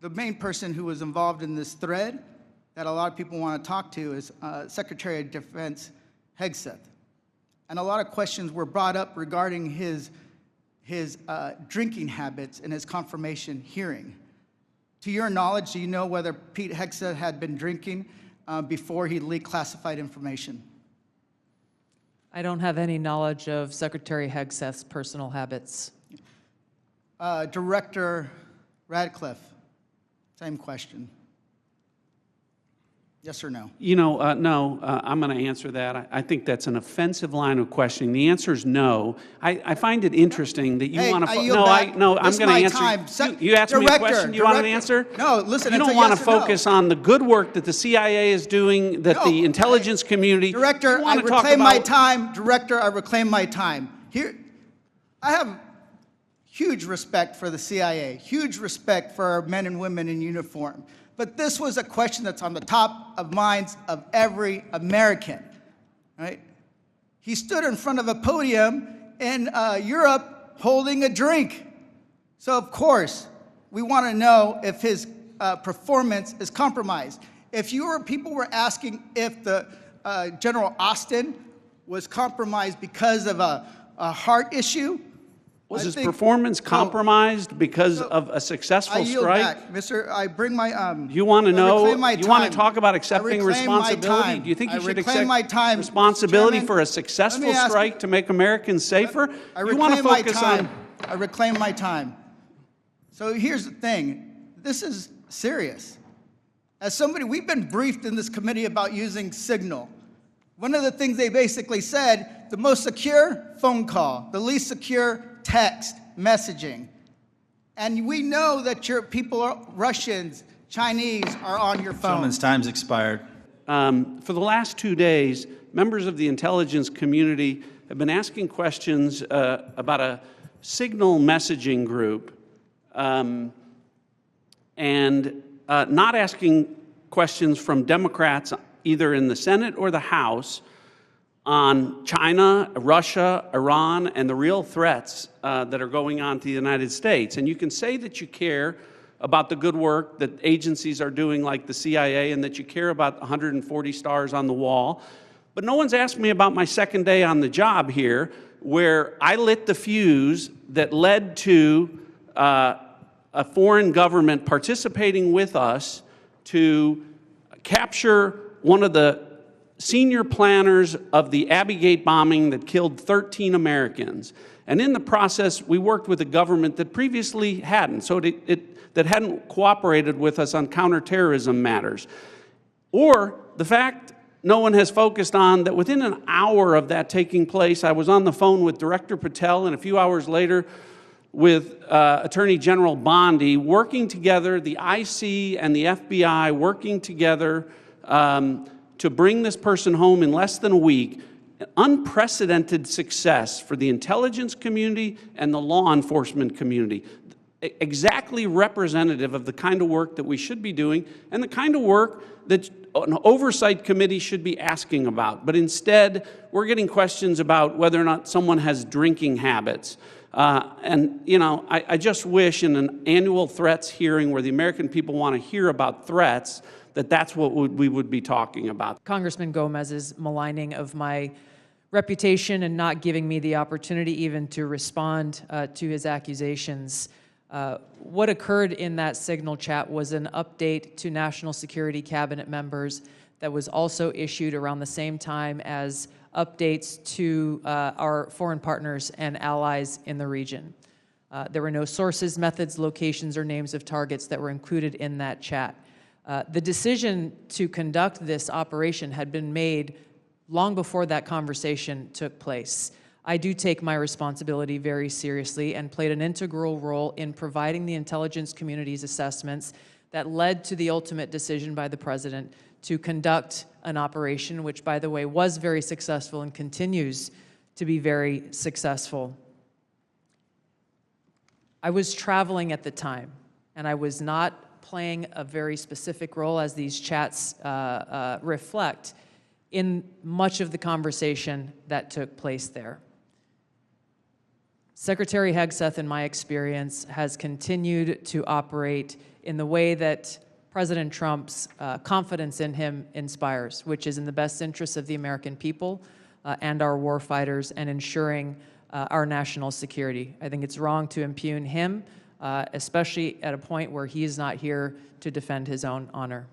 the main person who was involved in this thread that a lot of people want to talk to is Secretary of Defense Hegseth. And a lot of questions were brought up regarding his drinking habits in his confirmation hearing. To your knowledge, do you know whether Pete Hegseth had been drinking before he leaked classified information? I don't have any knowledge of Secretary Hegseth's personal habits. Director Ratcliffe, same question. Yes or no? You know, no, I'm going to answer that. I think that's an offensive line of questioning. The answer is no. I find it interesting that you want to. No, I'm going to answer. You asked me a question. You want an answer? No, listen. You don't want to focus on the good work that the CIA is doing, that the intelligence community. Director, I reclaim my time. Director, I reclaim my time. Here, I have huge respect for the CIA, huge respect for our men and women in uniform. But this was a question that's on the top of minds of every American, right? He stood in front of a podium in Europe holding a drink. So of course, we want to know if his performance is compromised. If people were asking if the General Austin was compromised because of a heart issue, was his performance compromised because of a successful strike? I yield back, Mr. I bring my. You want to know? You want to talk about accepting responsibility? Do you think you should accept responsibility for a successful strike to make Americans safer? You want to focus on. I reclaim my time. So here's the thing. This is serious. As somebody, we've been briefed in this committee about using Signal. One of the things they basically said, the most secure phone call, the least secure text messaging. And we know that your people, Russians, Chinese, are on your phone. Gentleman's time's expired. For the last 2 days, members of the intelligence community have been asking questions about a Signal messaging group and not asking questions from Democrats either in the Senate or the House on China, Russia, Iran, and the real threats that are going on to the United States. And you can say that you care about the good work that agencies are doing like the CIA and that you care about 140 stars on the wall, but no one's asked me about my second day on the job here, where I lit the fuse that led to a foreign government participating with us to capture one of the senior planners of the Abbey Gate bombing that killed 13 Americans. And in the process, we worked with a government that previously hadn't, that hadn't cooperated with us on counterterrorism matters. Or the fact no one has focused on that within an hour of that taking place, I was on the phone with Director Patel, and a few hours later with Attorney General Bondi, working together, the IC and the FBI working together to bring this person home in less than a week. Unprecedented success for the intelligence community and the law enforcement community. Exactly representative of the kind of work that we should be doing and the kind of work that an oversight committee should be asking about. But instead, we're getting questions about whether or not someone has drinking habits. And, you know, I just wish in an annual threats hearing where the American people want to hear about threats, that's what we would be talking about. Congressman Gomez's maligning of my reputation and not giving me the opportunity even to respond to his accusations. What occurred in that Signal chat was an update to National Security Cabinet members that was also issued around the same time as updates to our foreign partners and allies in the region. There were no sources, methods, locations, or names of targets that were included in that chat. The decision to conduct this operation had been made long before that conversation took place. I do take my responsibility very seriously and played an integral role in providing the intelligence community's assessments that led to the ultimate decision by the President to conduct an operation, which, by the way, was very successful and continues to be very successful. I was traveling at the time, and I was not playing a very specific role, as these chats reflect, in much of the conversation that took place there. Secretary Hegseth, in my experience, has continued to operate in the way that President Trump's confidence in him inspires, which is in the best interests of the American people and our war fighters and ensuring our national security. I think it's wrong to impugn him, especially at a point where he is not here to defend his own honor.